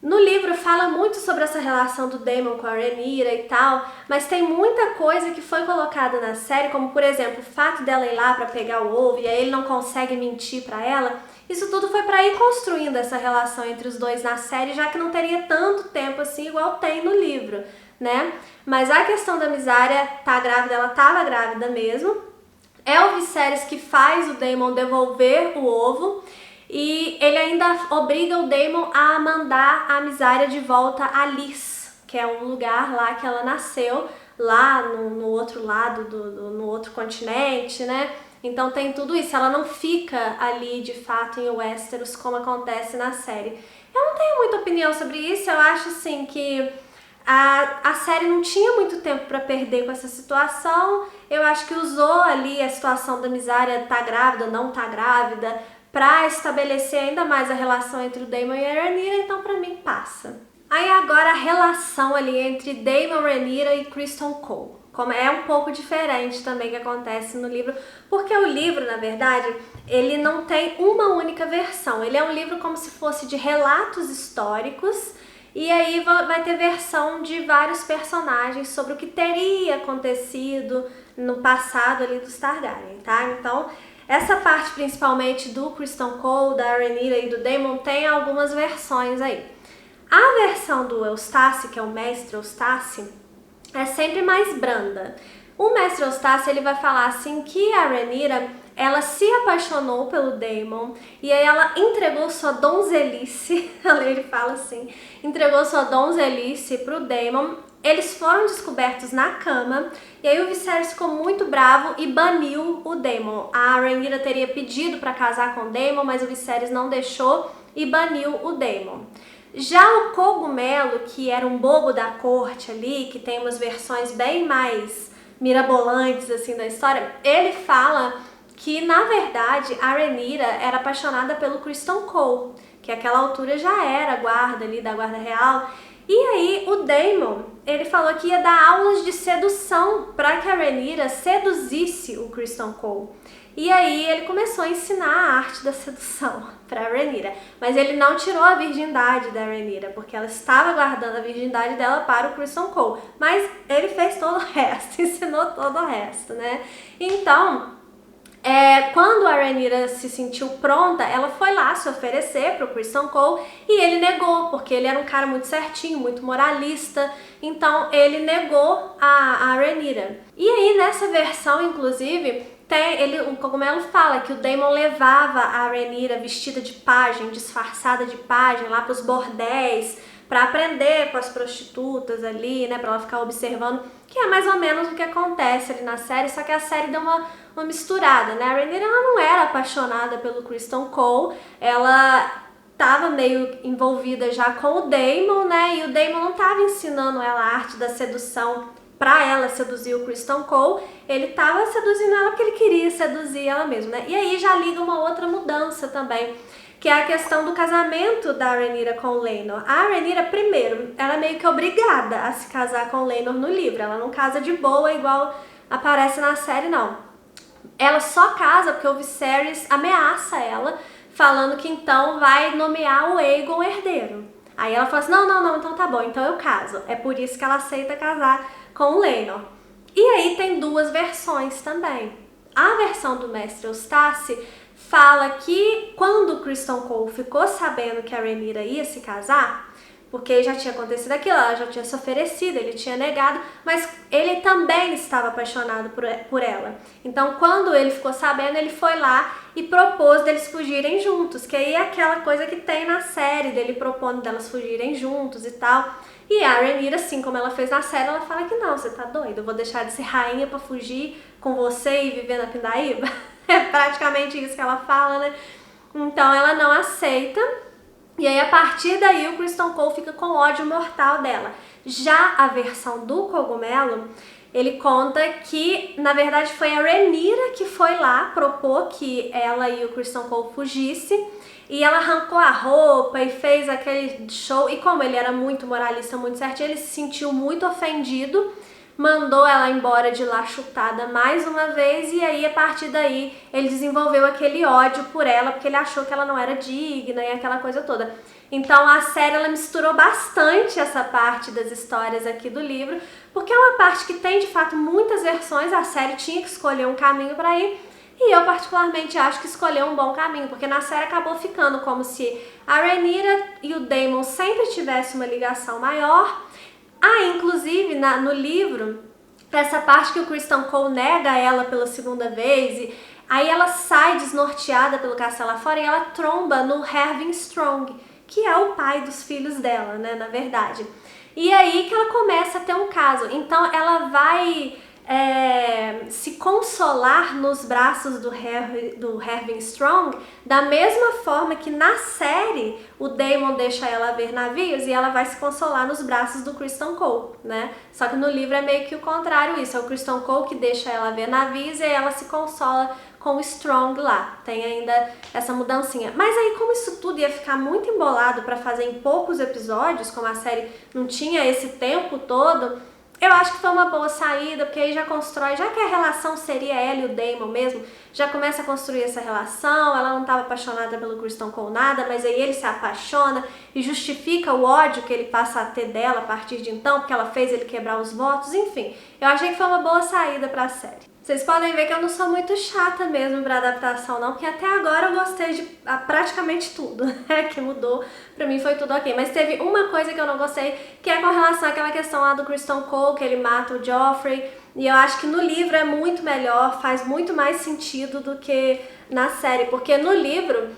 No livro fala muito sobre essa relação do Daemon com a Rhaenyra e tal, mas tem muita coisa que foi colocada na série, como por exemplo, o fato dela ir lá pra pegar o ovo e aí ele não consegue mentir pra ela. Isso tudo foi pra ir construindo essa relação entre os dois na série, já que não teria tanto tempo assim igual tem no livro, né? Mas a questão da Mysaria tá grávida, ela tava grávida mesmo. É o Viserys que faz o Daemon devolver o ovo. E ele ainda obriga o Daemon a mandar a Mysaria de volta a Lys, que é um lugar lá que ela nasceu, lá no outro lado, no outro continente, né? Então tem tudo isso, ela não fica ali de fato em Westeros como acontece na série. Eu não tenho muita opinião sobre isso, eu acho assim que a série não tinha muito tempo para perder com essa situação. Eu acho que usou ali a situação da Mysaria tá grávida, não tá grávida, para estabelecer ainda mais a relação entre o Daemon e a Rhaenyra, então pra mim passa. Aí agora a relação ali entre Daemon, Rhaenyra e Criston Cole. Como é um pouco diferente também que acontece no livro, porque o livro, na verdade, ele não tem uma única versão. Ele é um livro como se fosse de relatos históricos, e aí vai ter versão de vários personagens sobre o que teria acontecido no passado ali dos Targaryen, tá? Então, essa parte principalmente do Criston Cole, da Rhaenyra e do Daemon tem algumas versões aí. A versão do Eustace, que é o mestre Eustace, é sempre mais branda. O mestre Eustace, ele vai falar assim que a Rhaenyra, ela se apaixonou pelo Daemon e aí ela entregou sua donzelice, ele fala assim, entregou sua donzelice pro Daemon. Eles foram descobertos na cama e aí o Viserys ficou muito bravo e baniu o Daemon. A Rhaenyra teria pedido para casar com o Daemon, mas o Viserys não deixou e baniu o Daemon. Já o Cogumelo, que era um bobo da corte ali, que tem umas versões bem mais mirabolantes assim da história, ele fala que na verdade a Rhaenyra era apaixonada pelo Criston Cole, porque àquela altura já era guarda ali da guarda real. E aí o Daemon, ele falou que ia dar aulas de sedução para que a Rhaenyra seduzisse o Criston Cole. E aí ele começou a ensinar a arte da sedução para a Rhaenyra, mas ele não tirou a virgindade da Rhaenyra, porque ela estava guardando a virgindade dela para o Criston Cole, mas ele fez todo o resto, ensinou todo o resto, né? Então, quando a Rhaenyra se sentiu pronta, ela foi lá se oferecer para o Criston Cole e ele negou, porque ele era um cara muito certinho, muito moralista, então ele negou a Rhaenyra. E aí nessa versão, inclusive, o Cogumelo fala que o Daemon levava a Rhaenyra vestida de pajem, disfarçada de pajem, lá para os bordéis, para aprender com as prostitutas ali, né, para ela ficar observando, que é mais ou menos o que acontece ali na série, só que a série deu uma misturada, né? A Rhaenyra, ela não era apaixonada pelo Criston Cole, ela estava meio envolvida já com o Daemon, né, e o Daemon não estava ensinando ela a arte da sedução pra ela seduzir o Criston Cole, ele tava seduzindo ela porque ele queria seduzir ela mesmo, né? E aí já liga uma outra mudança também, que é a questão do casamento da Rhaenyra com o Laenor. A Rhaenyra, primeiro, ela é meio que obrigada a se casar com o Laenor no livro, ela não casa de boa igual aparece na série, não. Ela só casa porque o Viserys ameaça ela, falando que então vai nomear o Aegon herdeiro. Aí ela fala assim, não, então tá bom, então eu caso. É por isso que ela aceita casar com o Laenor. E aí tem duas versões também. A versão do Mestre Eustace fala que quando o Criston Cole ficou sabendo que a Rhaenyra ia se casar, porque já tinha acontecido aquilo, ela já tinha se oferecido, ele tinha negado, mas ele também estava apaixonado por ela. Então, quando ele ficou sabendo, ele foi lá e propôs deles fugirem juntos, que aí é aquela coisa que tem na série, dele propondo delas fugirem juntos e tal. E a Rhaenyra, assim como ela fez na série, ela fala que não, você tá doido, eu vou deixar de ser rainha pra fugir com você e viver na Pindaíba? É praticamente isso que ela fala, né? Então ela não aceita. E aí, a partir daí, o Criston Cole fica com ódio mortal dela. Já a versão do Cogumelo, ele conta que, na verdade, foi a Rhaenyra que foi lá propor que ela e o Criston Cole fugissem. E ela arrancou a roupa e fez aquele show. E como ele era muito moralista, muito certinho, ele se sentiu muito ofendido. Mandou ela embora de lá chutada mais uma vez e aí a partir daí ele desenvolveu aquele ódio por ela porque ele achou que ela não era digna e aquela coisa toda. Então a série ela misturou bastante essa parte das histórias aqui do livro, porque é uma parte que tem de fato muitas versões, a série tinha que escolher um caminho para ir e eu particularmente acho que escolheu um bom caminho, porque na série acabou ficando como se a Rhaenyra e o Daemon sempre tivessem uma ligação maior. Inclusive, no livro, essa parte que o Criston Cole nega ela pela segunda vez, e aí ela sai desnorteada pelo castelo lá fora e ela tromba no Herwin Strong, que é o pai dos filhos dela, né, na verdade. E aí que ela começa a ter um caso. Então ela vai se consolar nos braços do Herwin Strong da mesma forma que na série o Daemon deixa ela ver navios e ela vai se consolar nos braços do Criston Cole, né? Só que no livro é meio que o contrário isso, é o Criston Cole que deixa ela ver navios e aí ela se consola com o Strong lá, tem ainda essa mudancinha. Mas aí como isso tudo ia ficar muito embolado para fazer em poucos episódios, como a série não tinha esse tempo todo, eu acho que foi uma boa saída, porque aí já constrói, já que a relação seria ela e o Daemon mesmo, já começa a construir essa relação, ela não estava apaixonada pelo Criston Cole nada, mas aí ele se apaixona e justifica o ódio que ele passa a ter dela a partir de então, porque ela fez ele quebrar os votos, enfim. Eu achei que foi uma boa saída para a série. Vocês podem ver que eu não sou muito chata mesmo pra adaptação não, porque até agora eu gostei de praticamente tudo, né, que mudou, pra mim foi tudo ok. Mas teve uma coisa que eu não gostei, que é com relação àquela questão lá do Criston Cole, que ele mata o Joffrey, e eu acho que no livro é muito melhor, faz muito mais sentido do que na série, porque no livro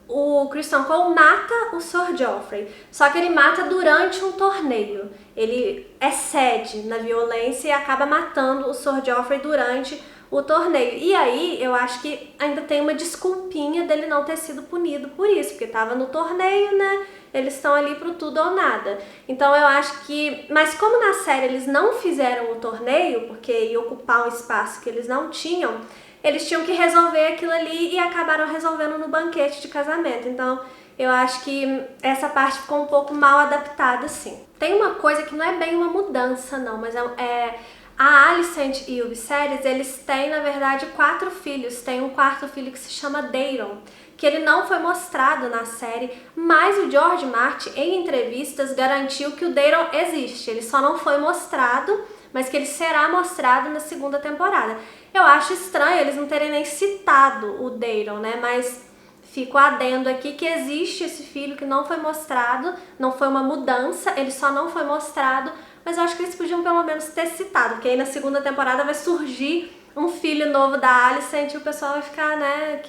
o Criston Cole mata o Sir Joffrey, só que ele mata durante um torneio. Ele excede na violência e acaba matando o Sir Joffrey durante o torneio. E aí eu acho que ainda tem uma desculpinha dele não ter sido punido por isso, porque estava no torneio, né? Eles estão ali pro tudo ou nada. Então eu acho que... Mas como na série eles não fizeram o torneio, porque ia ocupar um espaço que eles não tinham, eles tinham que resolver aquilo ali e acabaram resolvendo no banquete de casamento. Então eu acho que essa parte ficou um pouco mal adaptada, assim. Tem uma coisa que não é bem uma mudança, não, mas a Alicent e o Viserys, eles têm, na verdade, 4 filhos. Tem um quarto filho que se chama Daeron, que ele não foi mostrado na série, mas o George Martin, em entrevistas, garantiu que o Daeron existe. Ele só não foi mostrado, mas que ele será mostrado na segunda temporada. Eu acho estranho eles não terem nem citado o Daeron, né? Mas fico adendo aqui que existe esse filho que não foi mostrado, não foi uma mudança, ele só não foi mostrado, mas eu acho que eles podiam pelo menos ter citado, porque aí na segunda temporada vai surgir um filho novo da Alicent e o pessoal vai ficar, né,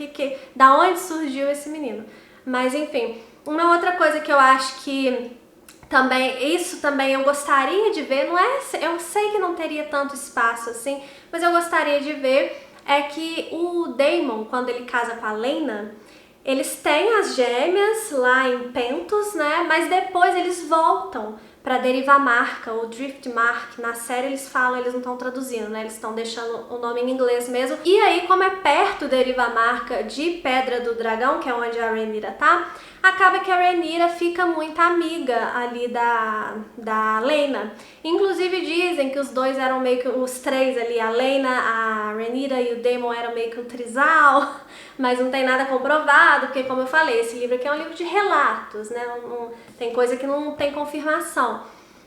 da onde surgiu esse menino? Mas enfim, uma outra coisa que eu acho que isso também eu gostaria de ver, eu sei que não teria tanto espaço assim, mas eu gostaria de ver é que o Daemon, quando ele casa com a Laena, eles têm as gêmeas lá em Pentos, né, mas depois eles voltam para Derivamarca ou Driftmark. Na série eles falam, eles não estão traduzindo, né? Eles estão deixando o nome em inglês mesmo. E aí, como é perto Derivamarca de Pedra do Dragão, que é onde a Rhaenyra tá, acaba que a Rhaenyra fica muito amiga ali da Laena. Inclusive dizem que os dois eram meio que, os três ali, a Laena, a Rhaenyra e o Daemon eram meio que um trisal, mas não tem nada comprovado, porque como eu falei, esse livro aqui é um livro de relatos, né? Tem coisa que não tem confirmação.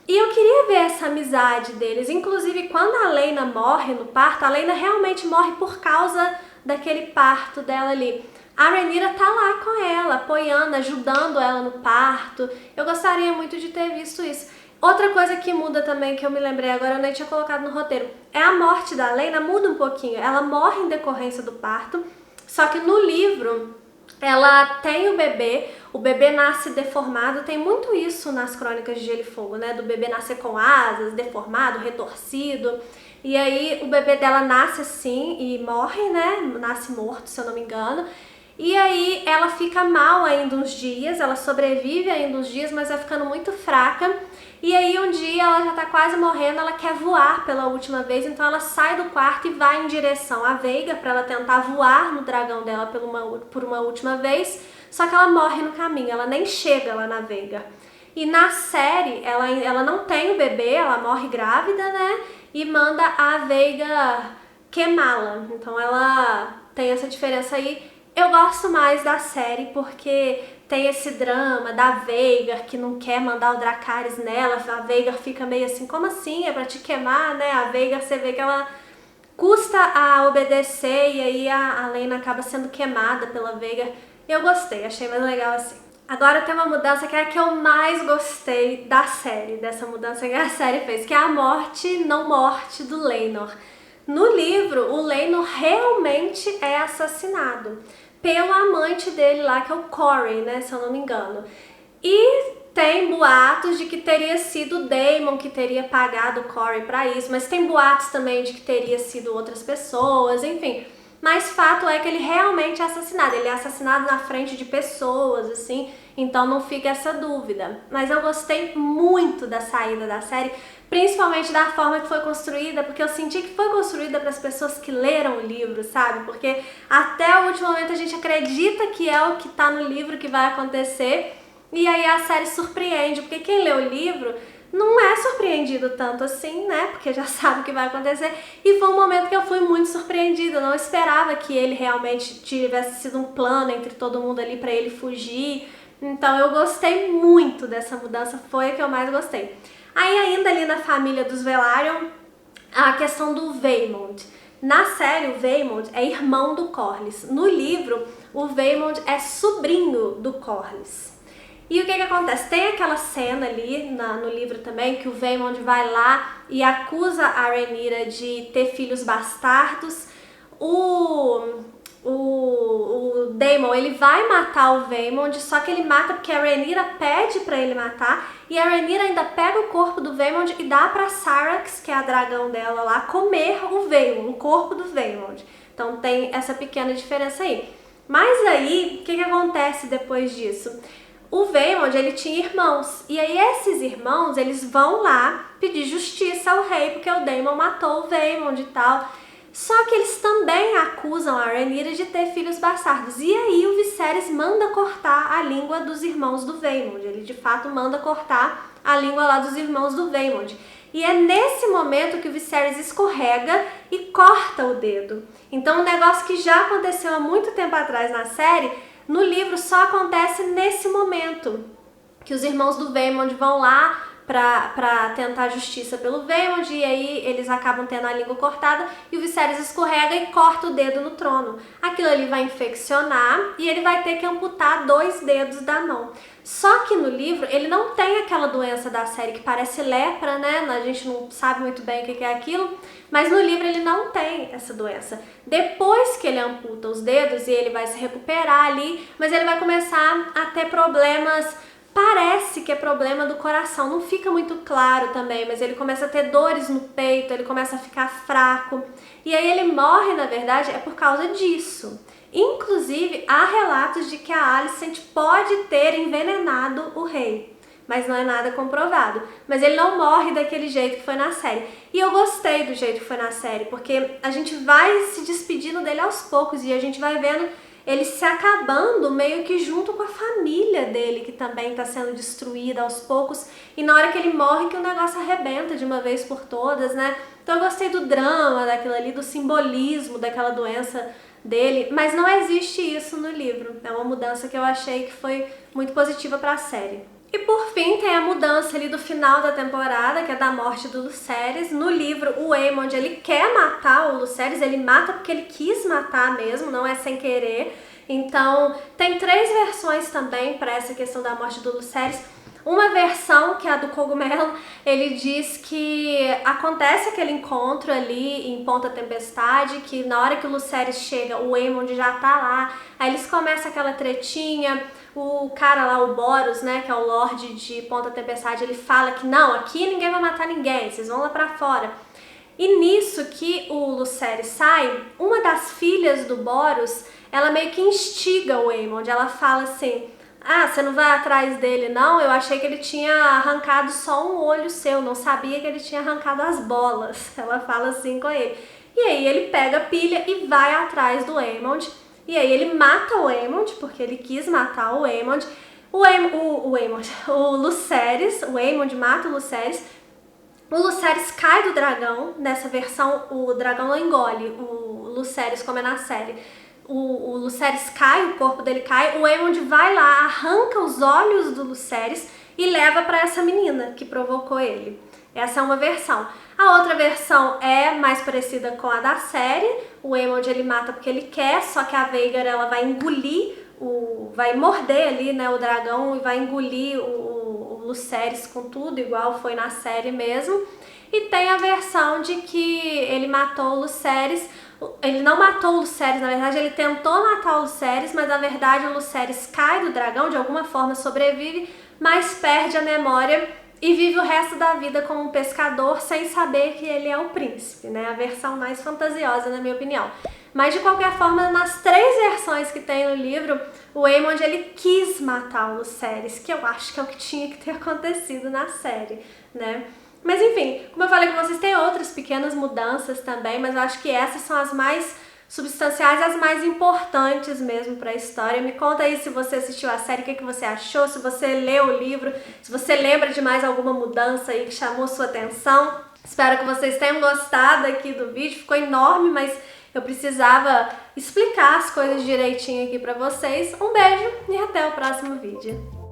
E eu queria ver essa amizade deles, inclusive quando a Laena morre no parto, a Laena realmente morre por causa daquele parto dela ali. A Rhaenyra tá lá com ela, apoiando, ajudando ela no parto. Eu gostaria muito de ter visto isso. Outra coisa que muda também, que eu me lembrei agora, eu nem tinha colocado no roteiro, é a morte da Laena, muda um pouquinho. Ela morre em decorrência do parto, só que no livro ela tem o bebê nasce deformado, tem muito isso nas Crônicas de Gelo e Fogo, né? Do bebê nascer com asas, deformado, retorcido. E aí o bebê dela nasce assim e morre, né? Nasce morto, se eu não me engano. E aí ela fica mal ainda uns dias, ela sobrevive ainda uns dias, mas vai ficando muito fraca. E aí um dia ela já tá quase morrendo, ela quer voar pela última vez, então ela sai do quarto e vai em direção à Veiga para ela tentar voar no dragão dela por uma última vez, só que ela morre no caminho, ela nem chega lá na Veiga. E na série, ela não tem o bebê, ela morre grávida, né? E manda a Veiga queimá-la. Então ela tem essa diferença aí. Eu gosto mais da série porque tem esse drama da Veiga que não quer mandar o Dracarys nela. A Veiga fica meio assim, como assim? É pra te queimar, né? A Veiga, você vê que ela custa a obedecer e aí a Laena acaba sendo queimada pela Veiga. Eu gostei, achei mais legal assim. Agora tem uma mudança que é a que eu mais gostei da série, dessa mudança que a série fez, que é a morte, não morte do Laenor. No livro, o Laenor realmente é assassinado pelo amante dele lá, que é o Corey, né, se eu não me engano. E tem boatos de que teria sido o Daemon que teria pagado o Corey pra isso, mas tem boatos também de que teria sido outras pessoas, enfim. Mas fato é que ele realmente é assassinado, ele é assassinado na frente de pessoas, assim, então não fica essa dúvida. Mas eu gostei muito da saída da série, principalmente da forma que foi construída, porque eu senti que foi construída para as pessoas que leram o livro, sabe? Porque até o último momento a gente acredita que é o que tá no livro que vai acontecer, e aí a série surpreende, porque quem lê o livro não é surpreendido tanto assim, né? Porque já sabe o que vai acontecer. E foi um momento que eu fui muito surpreendida. Eu não esperava que ele realmente tivesse sido um plano entre todo mundo ali pra ele fugir. Então eu gostei muito dessa mudança, foi a que eu mais gostei. Aí ainda ali na família dos Velaryon, a questão do Vaemond. Na série, o Vaemond é irmão do Corlys. No livro, o Vaemond é sobrinho do Corlys. E o que acontece? Tem aquela cena ali no livro também que o Vaemond vai lá e acusa a Rhaenyra de ter filhos bastardos. O Daemon, ele vai matar o Vaemond, só que ele mata porque a Rhaenyra pede pra ele matar, e a Rhaenyra ainda pega o corpo do Vaemond e dá pra Syrax, que é a dragão dela lá, comer o Vaemond, o corpo do Vaemond. Então tem essa pequena diferença aí. Mas aí, o que acontece depois disso? O Vaemond, ele tinha irmãos, e aí esses irmãos, eles vão lá pedir justiça ao rei, porque o Daemon matou o Vaemond e tal. Só que eles também acusam a Rhaenyra de ter filhos bastardos. E aí o Viserys manda cortar a língua dos irmãos do Vaemond. Ele de fato manda cortar a língua lá dos irmãos do Vaemond. E é nesse momento que o Viserys escorrega e corta o dedo. Então um negócio que já aconteceu há muito tempo atrás na série, no livro só acontece nesse momento. Que os irmãos do Vaemond vão lá pra tentar justiça pelo Vaemond, e aí eles acabam tendo a língua cortada e o Viserys escorrega e corta o dedo no trono. Aquilo ali vai infeccionar e ele vai ter que amputar 2 dedos da mão. Só que no livro ele não tem aquela doença da série que parece lepra, né? A gente não sabe muito bem o que é aquilo, mas no livro ele não tem essa doença. Depois que ele amputa os dedos e ele vai se recuperar ali, mas ele vai começar a ter problemas. Parece que é problema do coração, não fica muito claro também, mas ele começa a ter dores no peito, ele começa a ficar fraco. E aí ele morre, na verdade, é por causa disso. Inclusive, há relatos de que a Alicent pode ter envenenado o rei, mas não é nada comprovado. Mas ele não morre daquele jeito que foi na série. E eu gostei do jeito que foi na série, porque a gente vai se despedindo dele aos poucos e a gente vai vendo ele se acabando meio que junto com a família dele, que também está sendo destruída aos poucos. E na hora que ele morre que o negócio arrebenta de uma vez por todas, né? Então eu gostei do drama daquilo ali, do simbolismo daquela doença dele. Mas não existe isso no livro. É uma mudança que eu achei que foi muito positiva para a série. E por fim tem a mudança ali do final da temporada, que é da morte do Lucerys. No livro, o Aemond, ele quer matar o Lucerys, ele mata porque ele quis matar mesmo, não é sem querer. Então, tem 3 versões também para essa questão da morte do Lucerys. Uma versão, que é a do Cogumelo, ele diz que acontece aquele encontro ali em Ponta Tempestade, que na hora que o Lucerys chega, o Aemond já tá lá, aí eles começam aquela tretinha, o cara lá, o Boros, né, que é o Lorde de Ponta Tempestade, ele fala que não, aqui ninguém vai matar ninguém, vocês vão lá pra fora. E nisso que o Lucerys sai, uma das filhas do Boros, ela meio que instiga o Aemond, ela fala assim: ah, você não vai atrás dele não? Eu achei que ele tinha arrancado só um olho seu, não sabia que ele tinha arrancado as bolas. Ela fala assim com ele. E aí ele pega a pilha e vai atrás do Aemond. E aí ele mata o Aemond, porque ele quis matar o Aemond. O Lucerys, o Aemond mata o Lucerys. O Lucerys cai do dragão. Nessa versão, o dragão não engole o Lucerys, como é na série. O Lucerys cai, o corpo dele cai, o Aemond vai lá, arranca os olhos do Lucerys e leva para essa menina que provocou ele. Essa é uma versão. A outra versão é mais parecida com a da série. O Aemond ele mata porque ele quer, só que a Vhagar ela vai engolir, vai morder ali, né, o dragão e vai engolir o Lucerys com tudo, igual foi na série mesmo. E tem a versão de que ele matou o Lucerys. Ele não matou o Lucerys, na verdade ele tentou matar o Lucerys, mas na verdade o Lucerys cai do dragão, de alguma forma sobrevive, mas perde a memória e vive o resto da vida como um pescador sem saber que ele é o príncipe, né? A versão mais fantasiosa, na minha opinião. Mas de qualquer forma, nas 3 versões que tem no livro, o Aemond ele quis matar o Lucerys, que eu acho que é o que tinha que ter acontecido na série, né? Mas enfim, como eu falei com vocês, tem outras pequenas mudanças também, mas eu acho que essas são as mais substanciais, as mais importantes mesmo para a história. Me conta aí se você assistiu a série, o que você achou, se você leu o livro, se você lembra de mais alguma mudança aí que chamou sua atenção. Espero que vocês tenham gostado aqui do vídeo, ficou enorme, mas eu precisava explicar as coisas direitinho aqui para vocês. Um beijo e até o próximo vídeo.